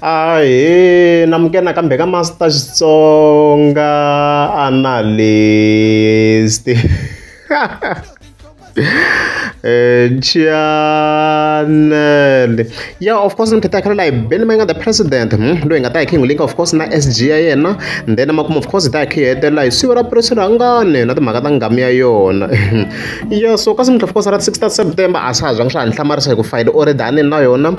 Ahee, namukela kambe ka Master Xitsonga analyst. Channel. Yeah, of course, I'm taking like Benjamin the president. Doing a taking link, of course, na SGIN. And then I'm of course that like Sura President, not the Magatangamia yon. Yeah, so Cousin, of course, at 6th September, as has Junction Tamar go fight already done in Nayona.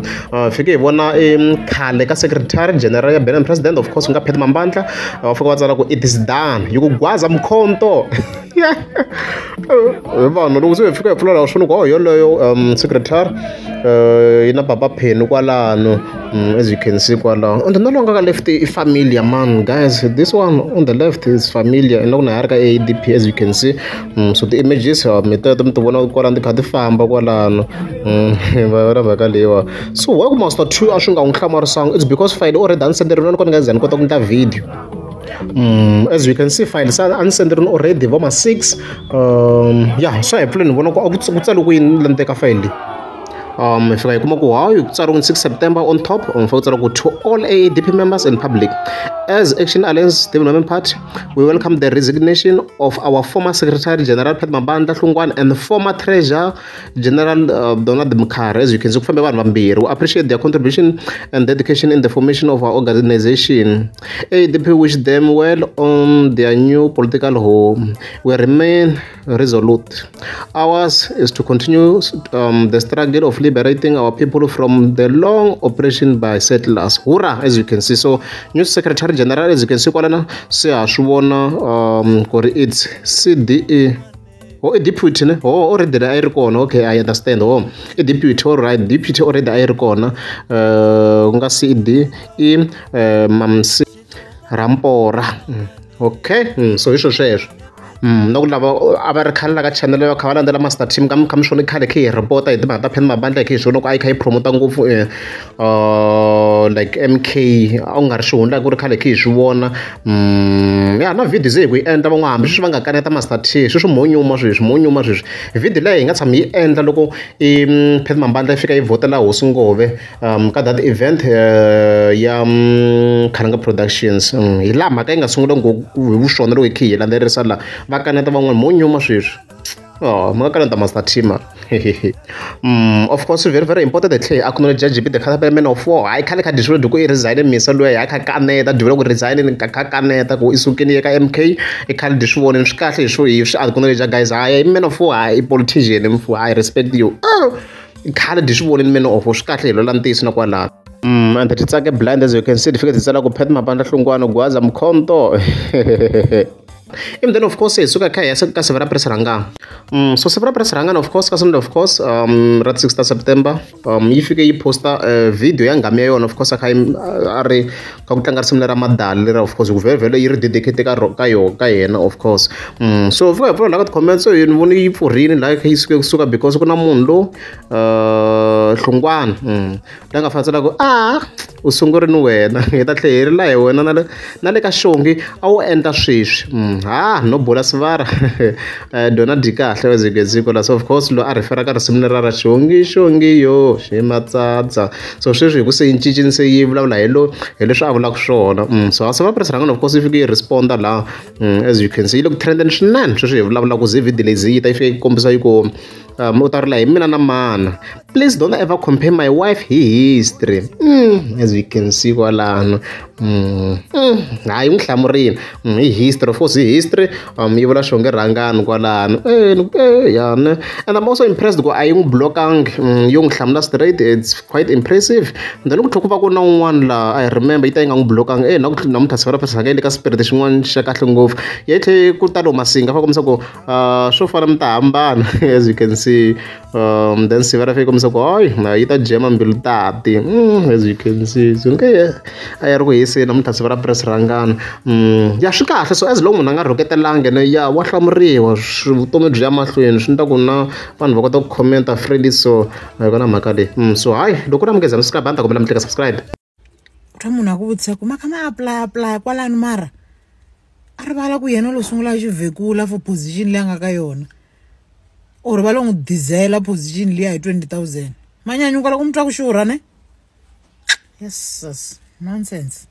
Figure one Kaleka Secretary General, Ben President, of course, Pet Mambanta. Of course, it is done. You go Guazam Conto. Yeah. Fika flora shunu kwa yolo secretary ina baba pen kwalano as you can see kwala and no longer left familiar man guys. This one on the left is familiar and no na ADP as you can see. So the images are method to one kwala ndikhathi famba kwalano bakalewa. So why must not two ashunga unkhamara song? It's because file already done send rona kona ngazani kota kunta video. As you can see, files are unsent already. Voma 6. Yeah, so I plan one of the file. If I come on 6 September on top, to all AADP members and public. As Action Alliance Development Party, we welcome the resignation of our former Secretary General Pet Mabanda Hlungwane and former Treasurer General Donald Mkhare. As you can see, we appreciate their contribution and dedication in the formation of our organization. AADP wish them well on their new political home. We remain resolute. Ours is to continue the struggle of liberating our people from the long oppression by settlers. Hurrah, as you can see. So, new Secretary General, as you can see, it's CDE. Oh, a deputy, already the aircon. Okay, I understand. Oh, a deputy, all right, deputy already the aircon. CD, Mamsi Rampora. Okay, so you should share. No lava our Kalaga channel of Kavala and the Master Team come showing Kalaki report. I demand up in my band like so. I can promote like MK Ongar show like good Kalaki one. Yeah, no video we end up on Shanga Canata Master T. So Monu Moses. If it delaying at some end the local Petman Banda Fika Votala Osungove that event Yam Kananga Productions. Ilama Kanga Sundong go Wushon Wiki and there is a Makanata Monyo Mashir. Oh, Makanata Master Tima. Of course, very, very important that I could not judge the Kalaman of war. I can't destroy the way resign in Misalway. I can't that develop resign in Kakane, go Isukini MK. I can't destroy in Scottish. If I could guys, I am men of war, I politician, and I respect you. Oh, I can't destroy in men of Scotland, Lantis Nakwala. And that it's like a blind as you can see. The figure is like a pet mabanda Lungwana Guazam Conto. And then of course suka kaya sa severa presaranga. So severa presaranga of course kasun of course rat 6 September if you posta video yang gamia yon of course akay are kagutangar simula madal of course very ir dedicate ka kayo kayena of course. So for lagat comments so yun muni for rin like suka because kuna mundo Hlungwane langa fatsela go usunguri ni wena ngita tlheri la hi wena na le ka xongi a wu endla sweswi no bola svara dona dikahle wezigeziko la so of course lo a refera ka risimu ra xongi yo ximatsatsa so sweswi hi ku se incicini se yi vulavula hi leswi a vulaka swona so a seva president of course if you respond la as you can see look trend and swinene sweswi hi vulavula ku zi video lezi yi ta fika yi kombisa yi ku motarla hi mina na mana. Please don't ever compare my wife history. As we can see kwalano. Hayi ngihlamurina. History of course history yi vula xonge rhangani kwalano. Yeah. And I'm also impressed go ayi blockang yung hlamla straight. It's quite impressive. Then loko tlhoko va ku na un'wana la I remember yi ta yi nga blockang na muthasivara pesaka le ka spirit xin'wana xa kahle ngopfu. Yetle ku talo masinga fa komisa ku swo fana mi ta hambana as you can see. Then sivara fika komisa ku yi ta jema mbilu tati as you can see. So okay a ya ri ku hisi na muthasivara press rangana. Ya swi kahle so as long munhu a nga rhuketelangi ne ya wa hlamuriwa vutomi byi ya mahlweni swi endla ku na vanhu va kota ku commenta freely so kona mhaka leyi so hayi loko na mugeza subscribe a ni ta kombela mi tleka subscribe twa munhu a ku vutisa ku ma kha ma apply kwalani mara a rivala ku yena lo sungula xivhekula for position leyi a nga ka yona or va lo n'wi dizela position liya hi 20,000 manyanyuka loko mi twa ku xurha ne yes nonsense.